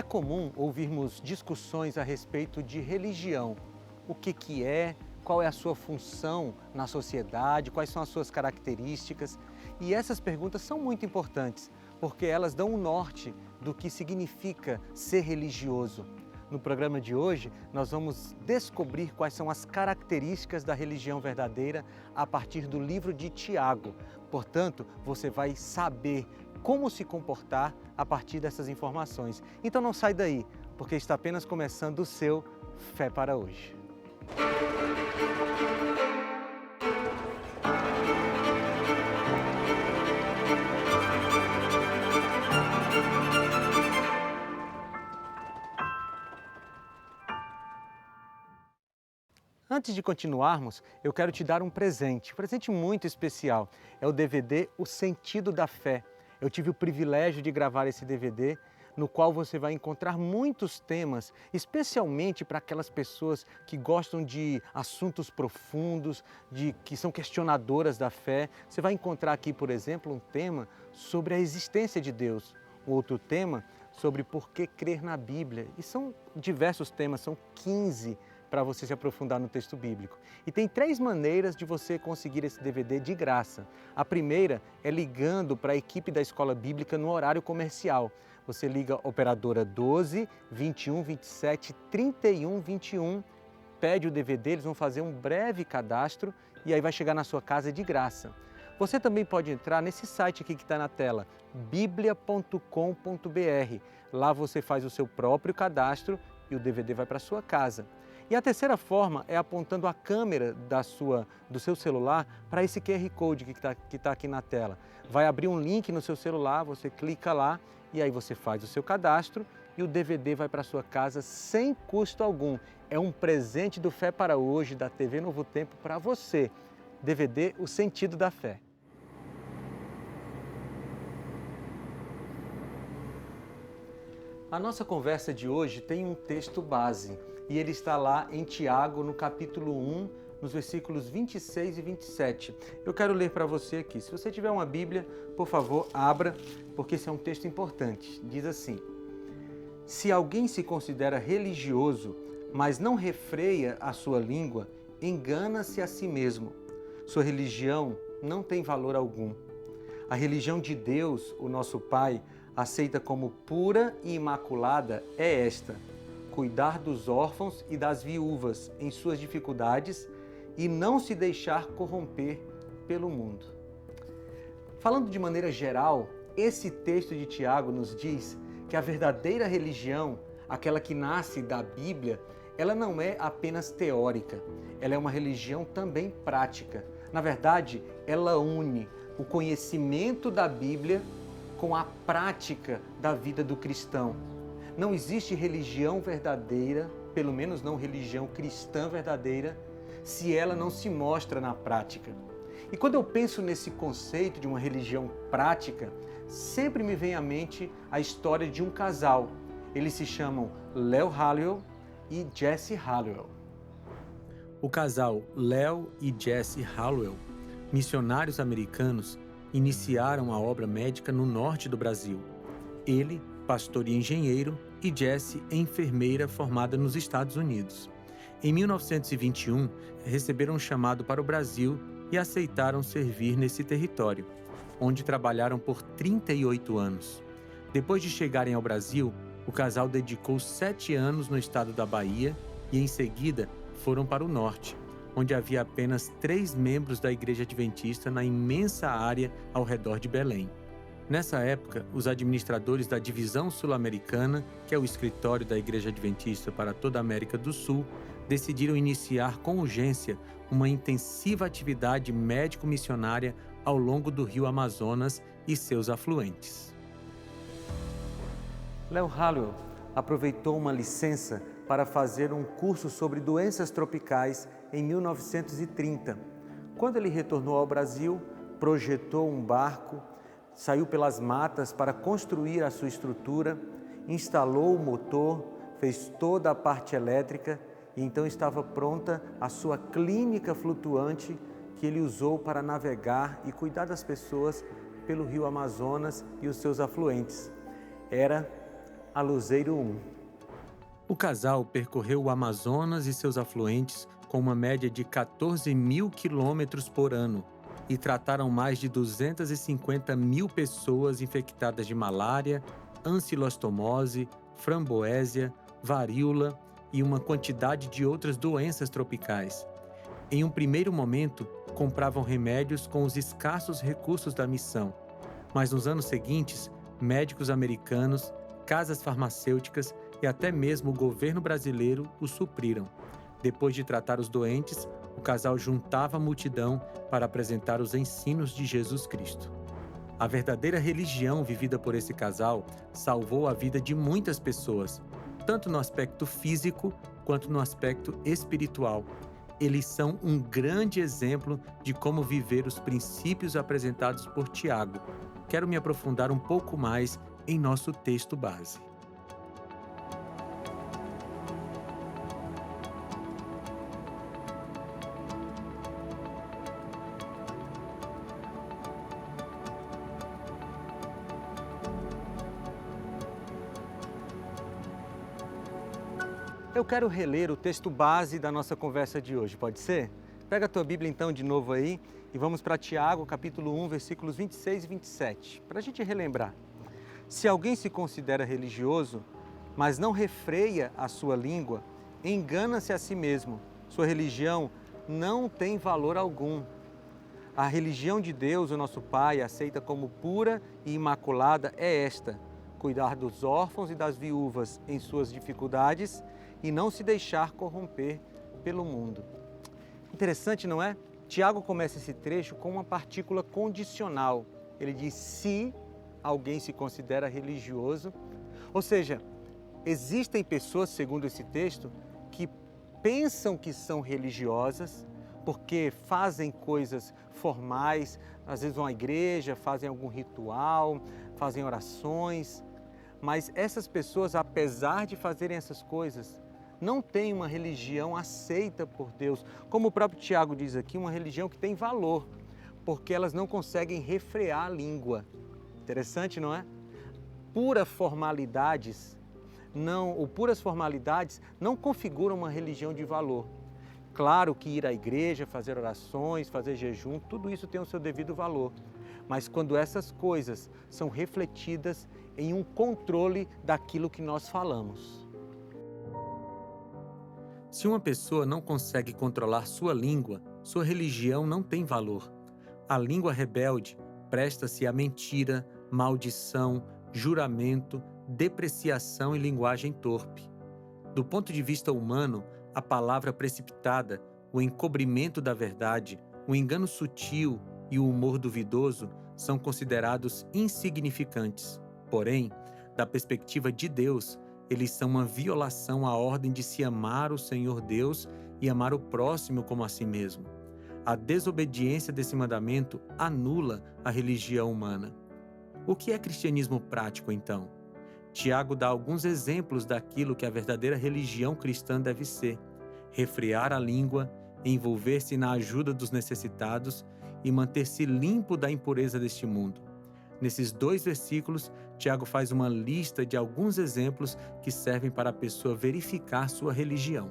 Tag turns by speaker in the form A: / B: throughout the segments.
A: comum ouvirmos discussões a respeito de religião. O que é, qual é a sua função na sociedade, quais são as suas características. E essas perguntas são muito importantes, porque elas dão o norte do que significa ser religioso. No programa de hoje, nós vamos descobrir quais são as características da religião verdadeira a partir do livro de Tiago. Portanto, você vai saber como se comportar a partir dessas informações. Então não sai daí, porque está apenas começando o seu Fé para Hoje. Antes de continuarmos, eu quero te dar um presente muito especial. É o DVD O Sentido da Fé. Eu tive o privilégio de gravar esse DVD, no qual você vai encontrar muitos temas, especialmente para aquelas pessoas que gostam de assuntos profundos, que são questionadoras da fé. Você vai encontrar aqui, por exemplo, um tema sobre a existência de Deus, outro tema sobre por que crer na Bíblia. E são diversos temas, são 15 para você se aprofundar no texto bíblico. E tem 3 maneiras de você conseguir esse DVD de graça. A primeira é ligando para a equipe da Escola Bíblica no horário comercial. Você liga operadora 12 21 27 31 21, pede o DVD, eles vão fazer um breve cadastro e aí vai chegar na sua casa de graça. Você também pode entrar nesse site aqui que está na tela, biblia.com.br. Lá você faz o seu próprio cadastro e o DVD vai para a sua casa. E a terceira forma é apontando a câmera do seu celular para esse QR Code que está aqui na tela. Vai abrir um link no seu celular, você clica lá e aí você faz o seu cadastro e o DVD vai para a sua casa sem custo algum. É um presente do Fé para Hoje, da TV Novo Tempo, para você. DVD O Sentido da Fé. A nossa conversa de hoje tem um texto base e ele está lá em Tiago, no capítulo 1, nos versículos 26 e 27. Eu quero ler para você aqui. Se você tiver uma Bíblia, por favor, abra, porque esse é um texto importante. Diz assim: se alguém se considera religioso, mas não refreia a sua língua, engana-se a si mesmo. Sua religião não tem valor algum. A religião de Deus, o nosso Pai, aceita como pura e imaculada é esta: cuidar dos órfãos e das viúvas em suas dificuldades e não se deixar corromper pelo mundo. Falando de maneira geral, esse texto de Tiago nos diz que a verdadeira religião, aquela que nasce da Bíblia, ela não é apenas teórica, ela é uma religião também prática. Na verdade, ela une o conhecimento da Bíblia com a prática da vida do cristão. Não existe religião verdadeira, pelo menos não religião cristã verdadeira, se ela não se mostra na prática. E quando eu penso nesse conceito de uma religião prática, sempre me vem à mente a história de um casal. Eles se chamam Léo Hallowell e Jesse Hallowell. O casal Léo e Jesse Hallowell, missionários americanos, iniciaram a obra médica no norte do Brasil. Ele, pastor e engenheiro, e Jessie, enfermeira formada nos Estados Unidos. Em 1921, receberam um chamado para o Brasil e aceitaram servir nesse território, onde trabalharam por 38 anos. Depois de chegarem ao Brasil, o casal dedicou 7 anos no estado da Bahia e, em seguida, foram para o norte, onde havia apenas 3 membros da Igreja Adventista na imensa área ao redor de Belém. Nessa época, os administradores da Divisão Sul-Americana, que é o escritório da Igreja Adventista para toda a América do Sul, decidiram iniciar com urgência uma intensiva atividade médico-missionária ao longo do rio Amazonas e seus afluentes. Léo Hallowell aproveitou uma licença para fazer um curso sobre doenças tropicais em 1930. Quando ele retornou ao Brasil, projetou um barco, saiu pelas matas para construir a sua estrutura, instalou o motor, fez toda a parte elétrica e então estava pronta a sua clínica flutuante que ele usou para navegar e cuidar das pessoas pelo rio Amazonas e os seus afluentes. Era a Luzeiro 1. O casal percorreu o Amazonas e seus afluentes com uma média de 14 mil quilômetros por ano e trataram mais de 250 mil pessoas infectadas de malária, ancilostomose, framboésia, varíola e uma quantidade de outras doenças tropicais. Em um primeiro momento, compravam remédios com os escassos recursos da missão, mas nos anos seguintes, médicos americanos, casas farmacêuticas e até mesmo o governo brasileiro os supriram. Depois de tratar os doentes, o casal juntava a multidão para apresentar os ensinos de Jesus Cristo. A verdadeira religião vivida por esse casal salvou a vida de muitas pessoas, tanto no aspecto físico quanto no aspecto espiritual. Eles são um grande exemplo de como viver os princípios apresentados por Tiago. Quero me aprofundar um pouco mais em nosso texto base. Eu quero reler o texto base da nossa conversa de hoje, pode ser? Pega a tua Bíblia então de novo aí e vamos para Tiago, capítulo 1, versículos 26 e 27, para a gente relembrar. Se alguém se considera religioso, mas não refreia a sua língua, engana-se a si mesmo. Sua religião não tem valor algum. A religião de Deus, o nosso Pai, aceita como pura e imaculada é esta: cuidar dos órfãos e das viúvas em suas dificuldades e não se deixar corromper pelo mundo. Interessante, não é? Tiago começa esse trecho com uma partícula condicional. Ele diz: se alguém se considera religioso. Ou seja, existem pessoas, segundo esse texto, que pensam que são religiosas porque fazem coisas formais, às vezes vão à igreja, fazem algum ritual, fazem orações, mas essas pessoas, apesar de fazerem essas coisas, não têm uma religião aceita por Deus. Como o próprio Tiago diz aqui, uma religião que tem valor, porque elas não conseguem refrear a língua. Interessante, não é? Puras formalidades não configuram uma religião de valor. Claro que ir à igreja, fazer orações, fazer jejum, tudo isso tem o seu devido valor. Mas quando essas coisas são refletidas em um controle daquilo que nós falamos. Se uma pessoa não consegue controlar sua língua, sua religião não tem valor. A língua rebelde presta-se à mentira, maldição, juramento, depreciação e linguagem torpe. Do ponto de vista humano, a palavra precipitada, o encobrimento da verdade, o engano sutil e o humor duvidoso são considerados insignificantes. Porém, da perspectiva de Deus, eles são uma violação à ordem de se amar o Senhor Deus e amar o próximo como a si mesmo. A desobediência desse mandamento anula a religião humana. O que é cristianismo prático, então? Tiago dá alguns exemplos daquilo que a verdadeira religião cristã deve ser: refrear a língua, envolver-se na ajuda dos necessitados e manter-se limpo da impureza deste mundo. Nesses 2 versículos, Tiago faz uma lista de alguns exemplos que servem para a pessoa verificar sua religião.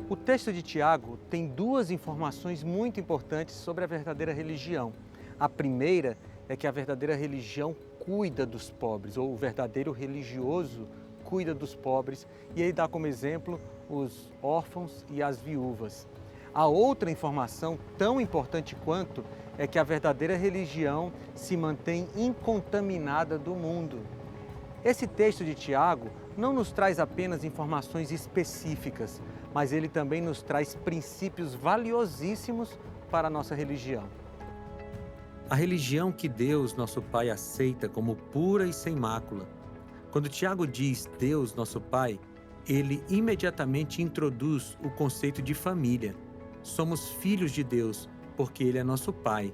A: O texto de Tiago tem 2 informações muito importantes sobre a verdadeira religião. A primeira é que a verdadeira religião cuida dos pobres, ou o verdadeiro religioso cuida dos pobres, e ele dá como exemplo os órfãos e as viúvas. A outra informação, tão importante quanto, é que a verdadeira religião se mantém incontaminada do mundo. Esse texto de Tiago não nos traz apenas informações específicas, mas ele também nos traz princípios valiosíssimos para a nossa religião. A religião que Deus, nosso Pai, aceita como pura e sem mácula. Quando Tiago diz Deus, nosso Pai, ele imediatamente introduz o conceito de família. Somos filhos de Deus, porque Ele é nosso Pai.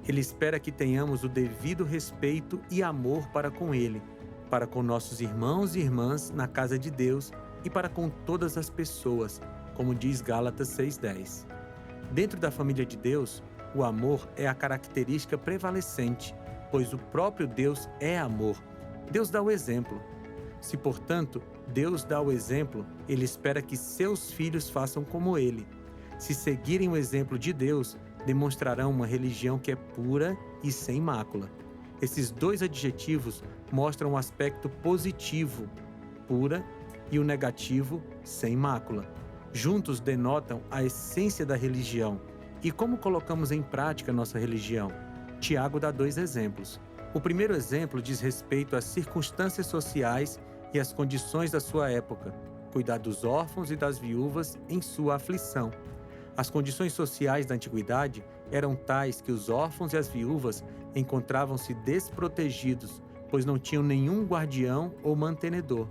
A: Ele espera que tenhamos o devido respeito e amor para com Ele, para com nossos irmãos e irmãs na casa de Deus e para com todas as pessoas, como diz Gálatas 6,10. Dentro da família de Deus, o amor é a característica prevalecente, pois o próprio Deus é amor. Deus dá o exemplo.
B: Se, portanto, Deus dá o exemplo, Ele espera que seus filhos façam como Ele. Se seguirem o exemplo de Deus, demonstrarão uma religião que é pura e sem mácula. Esses dois adjetivos mostram o aspecto positivo, pura, e o negativo, sem mácula. Juntos denotam a essência da religião. E como colocamos em prática nossa religião? Tiago dá 2 exemplos. O primeiro exemplo diz respeito às circunstâncias sociais e às condições da sua época, cuidar dos órfãos e das viúvas em sua aflição. As condições sociais da antiguidade eram tais que os órfãos e as viúvas encontravam-se desprotegidos, pois não tinham nenhum guardião ou mantenedor.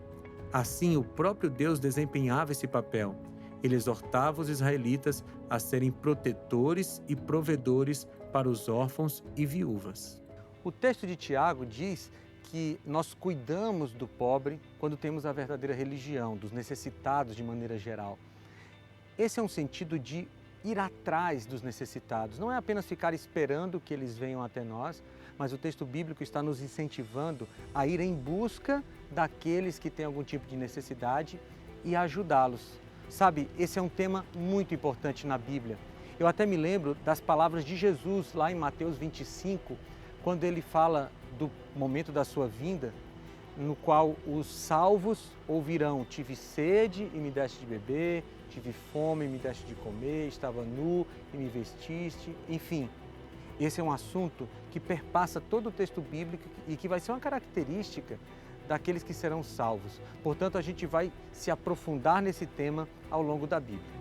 B: Assim, o próprio Deus desempenhava esse papel. Ele exortava os israelitas a serem protetores e provedores para os órfãos e viúvas.
A: O texto de Tiago diz que nós cuidamos do pobre quando temos a verdadeira religião, dos necessitados de maneira geral. Esse é um sentido de ir atrás dos necessitados, não é apenas ficar esperando que eles venham até nós, mas o texto bíblico está nos incentivando a ir em busca daqueles que têm algum tipo de necessidade e ajudá-los. Sabe, esse é um tema muito importante na Bíblia. Eu até me lembro das palavras de Jesus lá em Mateus 25, quando ele fala do momento da sua vinda, no qual os salvos ouvirão: tive sede e me deste de beber, tive fome e me deste de comer, estava nu e me vestiste, enfim. Esse é um assunto que perpassa todo o texto bíblico e que vai ser uma característica daqueles que serão salvos. Portanto, a gente vai se aprofundar nesse tema ao longo da Bíblia.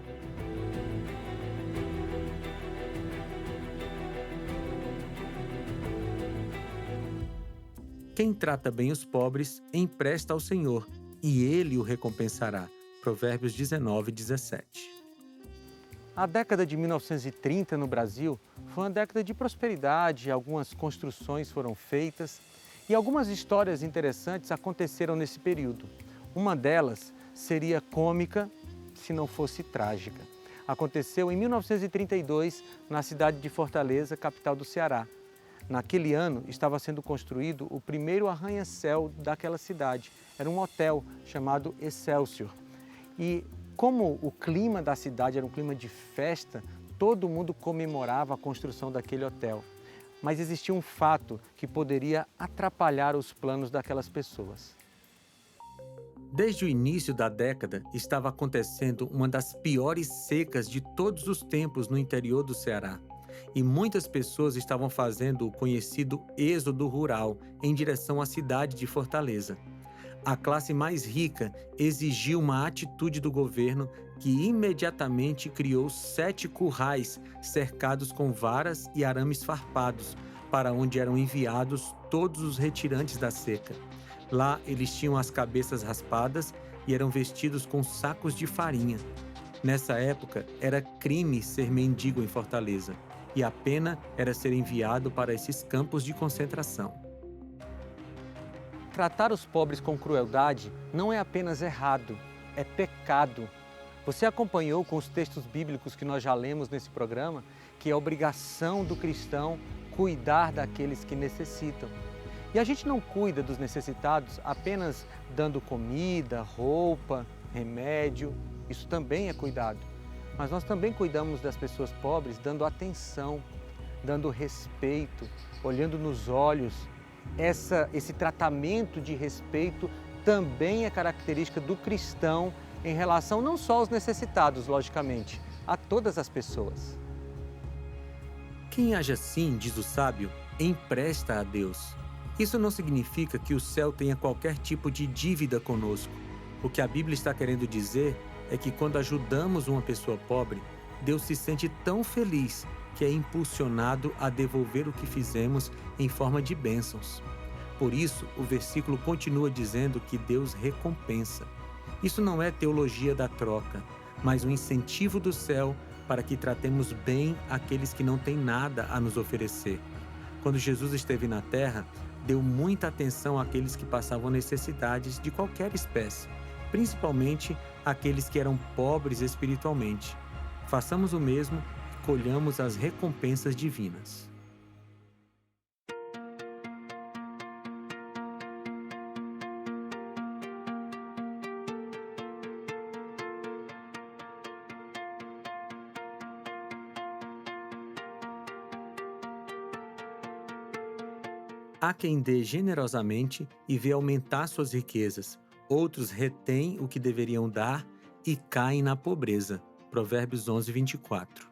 B: Quem trata bem os pobres empresta ao Senhor, e Ele o recompensará. Provérbios 19:17.
A: A década de 1930 no Brasil foi uma década de prosperidade, algumas construções foram feitas e algumas histórias interessantes aconteceram nesse período. Uma delas seria cômica se não fosse trágica. Aconteceu em 1932 na cidade de Fortaleza, capital do Ceará. Naquele ano estava sendo construído o primeiro arranha-céu daquela cidade. Era um hotel chamado Excelsior. E como o clima da cidade era um clima de festa, todo mundo comemorava a construção daquele hotel. Mas existia um fato que poderia atrapalhar os planos daquelas pessoas.
B: Desde o início da década, estava acontecendo uma das piores secas de todos os tempos no interior do Ceará. E muitas pessoas estavam fazendo o conhecido êxodo rural em direção à cidade de Fortaleza. A classe mais rica exigiu uma atitude do governo que imediatamente criou 7 currais cercados com varas e arames farpados, para onde eram enviados todos os retirantes da seca. Lá eles tinham as cabeças raspadas e eram vestidos com sacos de farinha. Nessa época, era crime ser mendigo em Fortaleza, e a pena era ser enviado para esses campos de concentração.
A: Tratar os pobres com crueldade não é apenas errado, é pecado. Você acompanhou com os textos bíblicos que nós já lemos nesse programa que é obrigação do cristão cuidar daqueles que necessitam. E a gente não cuida dos necessitados apenas dando comida, roupa, remédio. Isso também é cuidado. Mas nós também cuidamos das pessoas pobres dando atenção, dando respeito, olhando nos olhos. Esse tratamento de respeito também é característica do cristão em relação não só aos necessitados, logicamente, a todas as pessoas.
B: Quem age assim, diz o sábio, empresta a Deus. Isso não significa que o céu tenha qualquer tipo de dívida conosco. O que a Bíblia está querendo dizer é que quando ajudamos uma pessoa pobre, Deus se sente tão feliz que é impulsionado a devolver o que fizemos em forma de bênçãos. Por isso, o versículo continua dizendo que Deus recompensa. Isso não é teologia da troca, mas um incentivo do céu para que tratemos bem aqueles que não têm nada a nos oferecer. Quando Jesus esteve na terra, deu muita atenção àqueles que passavam necessidades de qualquer espécie, principalmente aqueles que eram pobres espiritualmente. Façamos o mesmo e colhamos as recompensas divinas. Há quem dê generosamente e vê aumentar suas riquezas. Outros retêm o que deveriam dar e caem na pobreza. Provérbios 11, 24.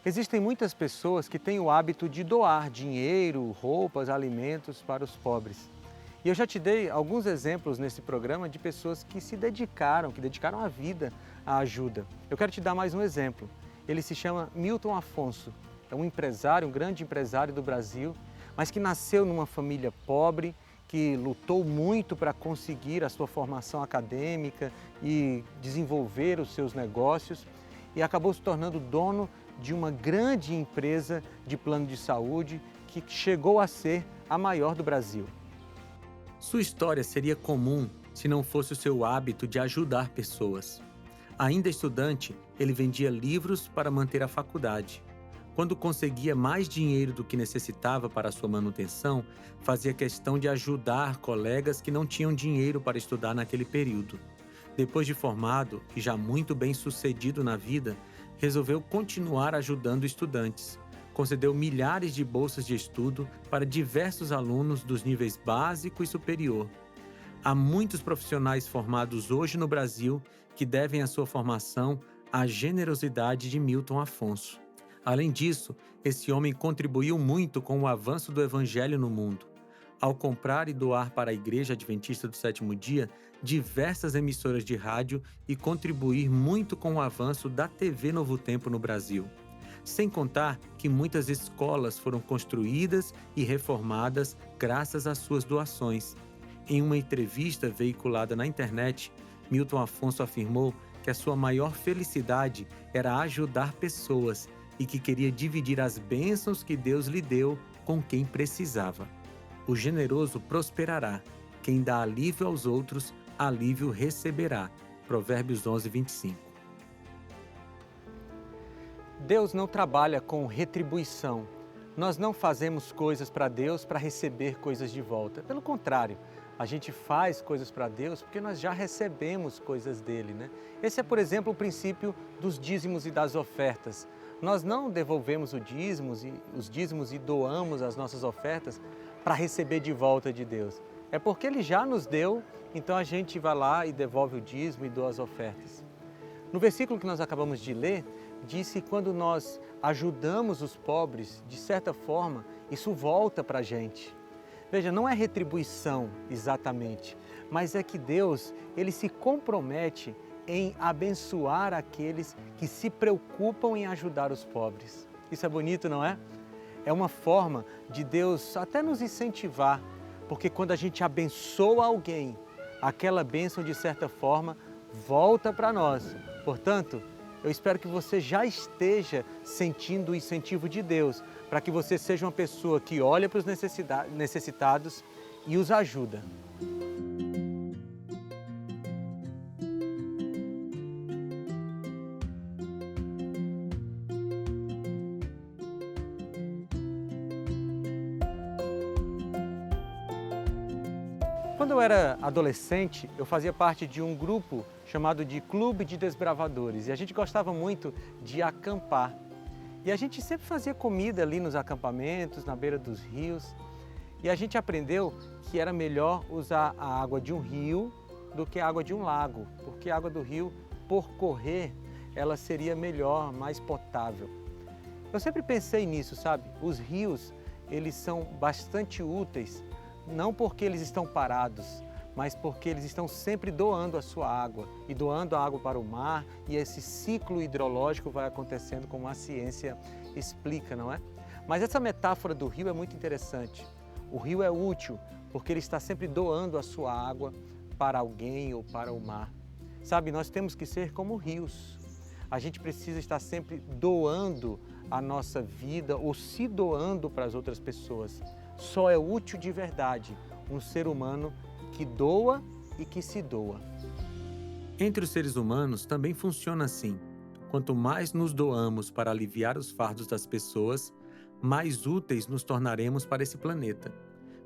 A: Existem muitas pessoas que têm o hábito de doar dinheiro, roupas, alimentos para os pobres. E eu já te dei alguns exemplos nesse programa de pessoas que se dedicaram, que dedicaram a vida à ajuda. Eu quero te dar mais um exemplo. Ele se chama Milton Afonso. É um empresário, um grande empresário do Brasil, mas que nasceu numa família pobre, que lutou muito para conseguir a sua formação acadêmica e desenvolver os seus negócios e acabou se tornando dono de uma grande empresa de plano de saúde que chegou a ser a maior do Brasil.
B: Sua história seria comum se não fosse o seu hábito de ajudar pessoas. Ainda estudante, ele vendia livros para manter a faculdade. Quando conseguia mais dinheiro do que necessitava para sua manutenção, fazia questão de ajudar colegas que não tinham dinheiro para estudar naquele período. Depois de formado e já muito bem sucedido na vida, resolveu continuar ajudando estudantes. Concedeu milhares de bolsas de estudo para diversos alunos dos níveis básico e superior. Há muitos profissionais formados hoje no Brasil que devem a sua formação à generosidade de Milton Afonso. Além disso, esse homem contribuiu muito com o avanço do Evangelho no mundo. Ao comprar e doar para a Igreja Adventista do Sétimo Dia diversas emissoras de rádio e contribuir muito com o avanço da TV Novo Tempo no Brasil. Sem contar que muitas escolas foram construídas e reformadas graças às suas doações. Em uma entrevista veiculada na internet, Milton Afonso afirmou que a sua maior felicidade era ajudar pessoas e que queria dividir as bênçãos que Deus lhe deu com quem precisava. O generoso prosperará. Quem dá alívio aos outros, alívio receberá. Provérbios 11, 25.
A: Deus não trabalha com retribuição. Nós não fazemos coisas para Deus para receber coisas de volta. Pelo contrário, a gente faz coisas para Deus porque nós já recebemos coisas dele, né? Esse é, por exemplo, o princípio dos dízimos e das ofertas. Nós não devolvemos os dízimos e doamos as nossas ofertas para receber de volta de Deus. É porque Ele já nos deu, então a gente vai lá e devolve o dízimo e doa as ofertas. No versículo que nós acabamos de ler, diz que quando nós ajudamos os pobres, de certa forma, isso volta para a gente. Veja, não é retribuição exatamente, mas é que Deus, Ele se compromete em abençoar aqueles que se preocupam em ajudar os pobres. Isso é bonito, não é? É uma forma de Deus até nos incentivar, porque quando a gente abençoa alguém, aquela bênção, de certa forma, volta para nós. Portanto, eu espero que você já esteja sentindo o incentivo de Deus, para que você seja uma pessoa que olha para os necessitados e os ajuda. Quando eu era adolescente, eu fazia parte de um grupo chamado de Clube de Desbravadores e a gente gostava muito de acampar. E a gente sempre fazia comida ali nos acampamentos, na beira dos rios. E a gente aprendeu que era melhor usar a água de um rio do que a água de um lago, porque a água do rio, por correr, ela seria melhor, mais potável. Eu sempre pensei nisso, sabe? Os rios, eles são bastante úteis, não porque eles estão parados, mas porque eles estão sempre doando a sua água e doando a água para o mar, e esse ciclo hidrológico vai acontecendo como a ciência explica, não é? Mas essa metáfora do rio é muito interessante. O rio é útil porque ele está sempre doando a sua água para alguém ou para o mar. Sabe, nós temos que ser como rios. A gente precisa estar sempre doando a nossa vida ou se doando para as outras pessoas. Só é útil de verdade um ser humano que doa e que se doa.
B: Entre os seres humanos também funciona assim. Quanto mais nos doamos para aliviar os fardos das pessoas, mais úteis nos tornaremos para esse planeta.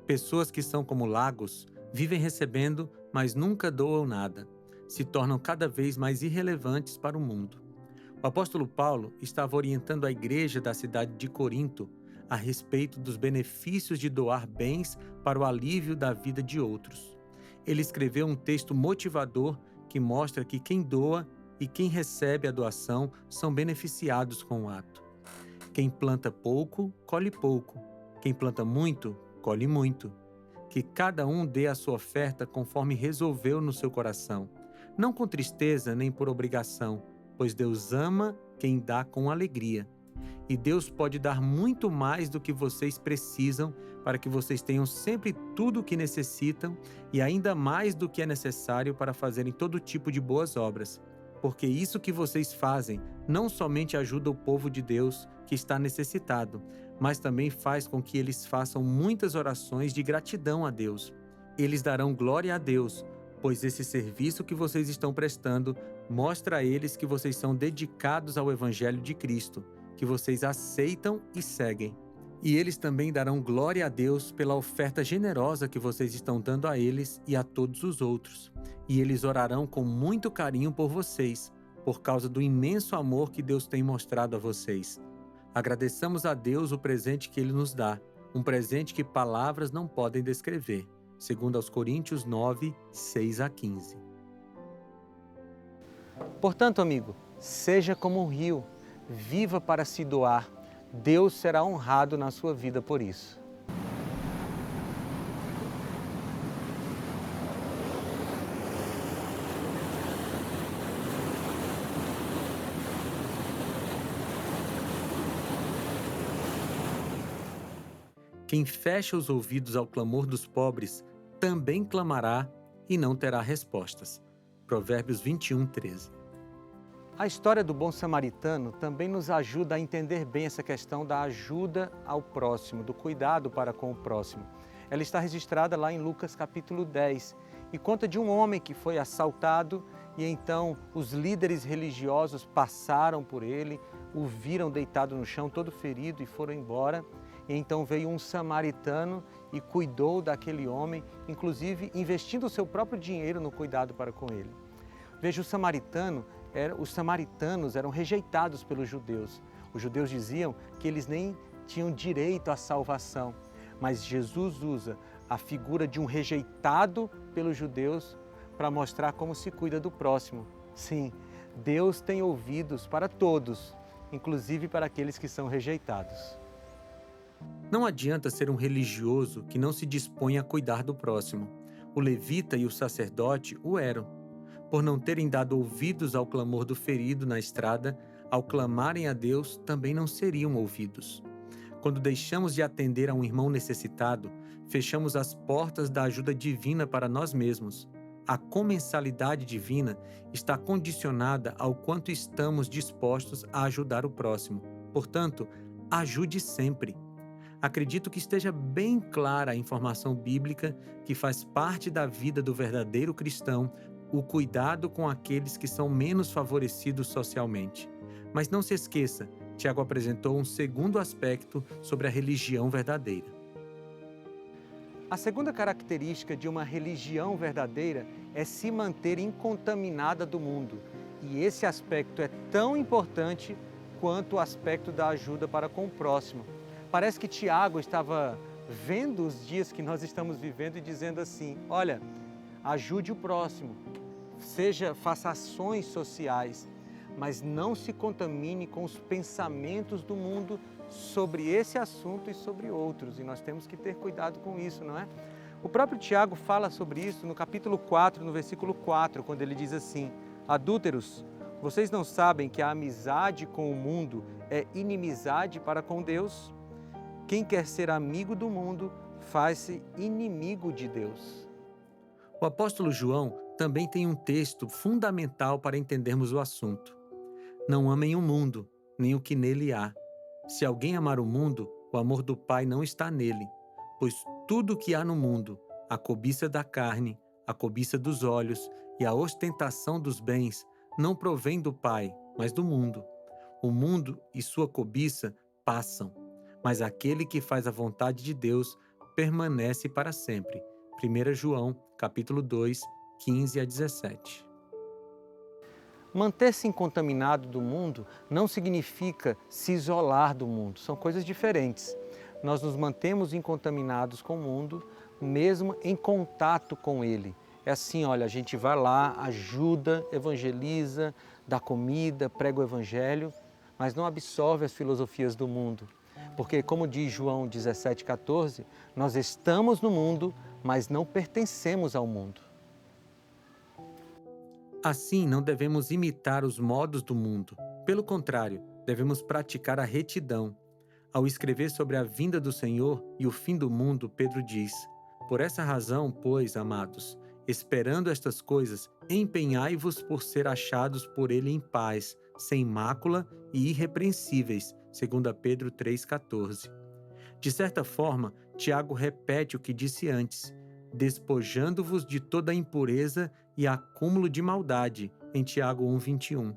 B: Pessoas que são como lagos, vivem recebendo, mas nunca doam nada. Se tornam cada vez mais irrelevantes para o mundo. O apóstolo Paulo estava orientando a igreja da cidade de Corinto a respeito dos benefícios de doar bens para o alívio da vida de outros. Ele escreveu um texto motivador que mostra que quem doa e quem recebe a doação são beneficiados com o ato. Quem planta pouco, colhe pouco. Quem planta muito, colhe muito. Que cada um dê a sua oferta conforme resolveu no seu coração, não com tristeza nem por obrigação, pois Deus ama quem dá com alegria. E Deus pode dar muito mais do que vocês precisam para que vocês tenham sempre tudo o que necessitam e ainda mais do que é necessário para fazerem todo tipo de boas obras. Porque isso que vocês fazem não somente ajuda o povo de Deus que está necessitado, mas também faz com que eles façam muitas orações de gratidão a Deus. Eles darão glória a Deus, pois esse serviço que vocês estão prestando mostra a eles que vocês são dedicados ao Evangelho de Cristo, que vocês aceitam e seguem. E eles também darão glória a Deus pela oferta generosa que vocês estão dando a eles e a todos os outros. E eles orarão com muito carinho por vocês, por causa do imenso amor que Deus tem mostrado a vocês. Agradeçamos a Deus o presente que Ele nos dá, um presente que palavras não podem descrever. Segundo aos Coríntios 9, 6 a 15.
A: Portanto, amigo, seja como um rio, viva para se doar. Deus será honrado na sua vida por isso.
B: Quem fecha os ouvidos ao clamor dos pobres também clamará e não terá respostas. Provérbios 21, 13.
A: A história do bom samaritano também nos ajuda a entender bem essa questão da ajuda ao próximo, do cuidado para com o próximo. Ela está registrada lá em Lucas capítulo 10 e conta de um homem que foi assaltado e então os líderes religiosos passaram por ele, o viram deitado no chão todo ferido e foram embora. E então veio um samaritano e cuidou daquele homem, inclusive investindo o seu próprio dinheiro no cuidado para com ele. Veja, os samaritanos eram rejeitados pelos judeus. Os judeus diziam que eles nem tinham direito à salvação, mas Jesus usa a figura de um rejeitado pelos judeus para mostrar como se cuida do próximo. Sim, Deus tem ouvidos para todos, inclusive para aqueles que são rejeitados.
B: Não adianta ser um religioso que não se dispõe a cuidar do próximo. O levita e o sacerdote o eram. Por não terem dado ouvidos ao clamor do ferido na estrada, ao clamarem a Deus, também não seriam ouvidos. Quando deixamos de atender a um irmão necessitado, fechamos as portas da ajuda divina para nós mesmos. A comensalidade divina está condicionada ao quanto estamos dispostos a ajudar o próximo. Portanto, ajude sempre. Acredito que esteja bem clara a informação bíblica que faz parte da vida do verdadeiro cristão o cuidado com aqueles que são menos favorecidos socialmente. Mas não se esqueça, Tiago apresentou um segundo aspecto sobre a religião verdadeira.
A: A segunda característica de uma religião verdadeira é se manter incontaminada do mundo. E esse aspecto é tão importante quanto o aspecto da ajuda para com o próximo. Parece que Tiago estava vendo os dias que nós estamos vivendo e dizendo assim: olha, ajude o próximo, faça ações sociais, mas não se contamine com os pensamentos do mundo sobre esse assunto e sobre outros. E nós temos que ter cuidado com isso, não é? O próprio Tiago fala sobre isso no capítulo 4, no versículo 4, quando ele diz assim: adúlteros, vocês não sabem que a amizade com o mundo é inimizade para com Deus? Quem quer ser amigo do mundo faz-se inimigo de Deus.
B: O apóstolo João também tem um texto fundamental para entendermos o assunto. Não amem o mundo, nem o que nele há. Se alguém amar o mundo, o amor do Pai não está nele, pois tudo o que há no mundo, a cobiça da carne, a cobiça dos olhos e a ostentação dos bens, não provém do Pai, mas do mundo. O mundo e sua cobiça passam, mas aquele que faz a vontade de Deus permanece para sempre. 1 João, capítulo 2, 15 a 17.
A: Manter-se incontaminado do mundo não significa se isolar do mundo, são coisas diferentes. nós nos mantemos incontaminados com o mundo, mesmo em contato com ele. É assim, olha, a gente vai lá, ajuda, evangeliza, dá comida, prega o evangelho, mas não absorve as filosofias do mundo. Porque, como diz João 17,14, nós estamos no mundo, mas não pertencemos ao mundo.
B: Assim, não devemos imitar os modos do mundo. Pelo contrário, devemos praticar a retidão. Ao escrever sobre a vinda do Senhor e o fim do mundo, Pedro diz: Por essa razão, pois, amados, esperando estas coisas, empenhai-vos por ser achados por ele em paz, sem mácula e irrepreensíveis, 2 Pedro 3,14. De certa forma, Tiago repete o que disse antes, despojando-vos de toda a impureza e acúmulo de maldade, em Tiago 1,21.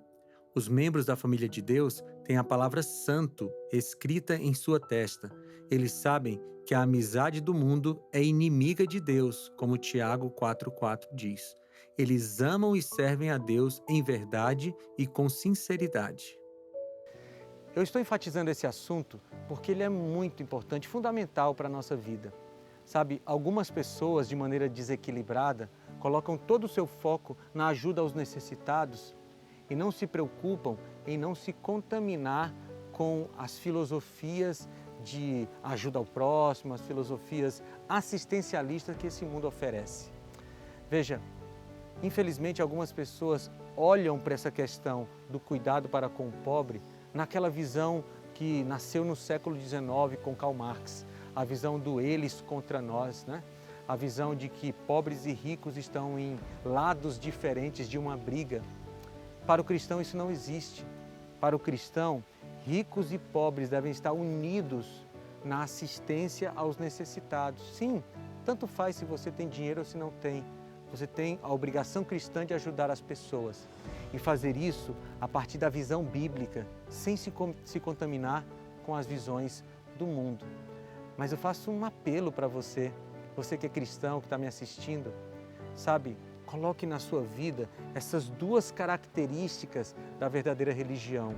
B: Os membros da família de Deus têm a palavra santo escrita em sua testa. Eles sabem que a amizade do mundo é inimiga de Deus, como Tiago 4,4 diz. Eles amam e servem a Deus em verdade e com sinceridade.
A: Eu estou enfatizando esse assunto porque ele é muito importante, fundamental para a nossa vida. Sabe, algumas pessoas, de maneira desequilibrada, colocam todo o seu foco na ajuda aos necessitados e não se preocupam em não se contaminar com as filosofias de ajuda ao próximo, as filosofias assistencialistas que esse mundo oferece. Veja, infelizmente algumas pessoas olham para essa questão do cuidado para com o pobre naquela visão que nasceu no século XIX com Karl Marx, a visão do eles contra nós, né? A visão de que pobres e ricos estão em lados diferentes de uma briga. Para o cristão isso não existe. Para o cristão, ricos e pobres devem estar unidos na assistência aos necessitados. Sim, tanto faz se você tem dinheiro ou se não tem. Você tem a obrigação cristã de ajudar as pessoas e fazer isso a partir da visão bíblica, sem se contaminar com as visões do mundo. Mas eu faço um apelo para você, você que é cristão, que está me assistindo, sabe? Coloque na sua vida essas duas características da verdadeira religião.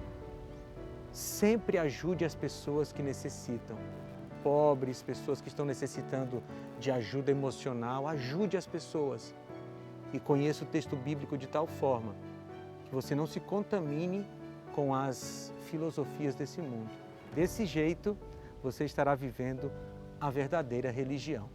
A: Sempre ajude as pessoas que necessitam. Pobres, pessoas que estão necessitando de ajuda emocional, ajude as pessoas. E conheça o texto bíblico de tal forma que você não se contamine com as filosofias desse mundo. Desse jeito, você estará vivendo a verdadeira religião.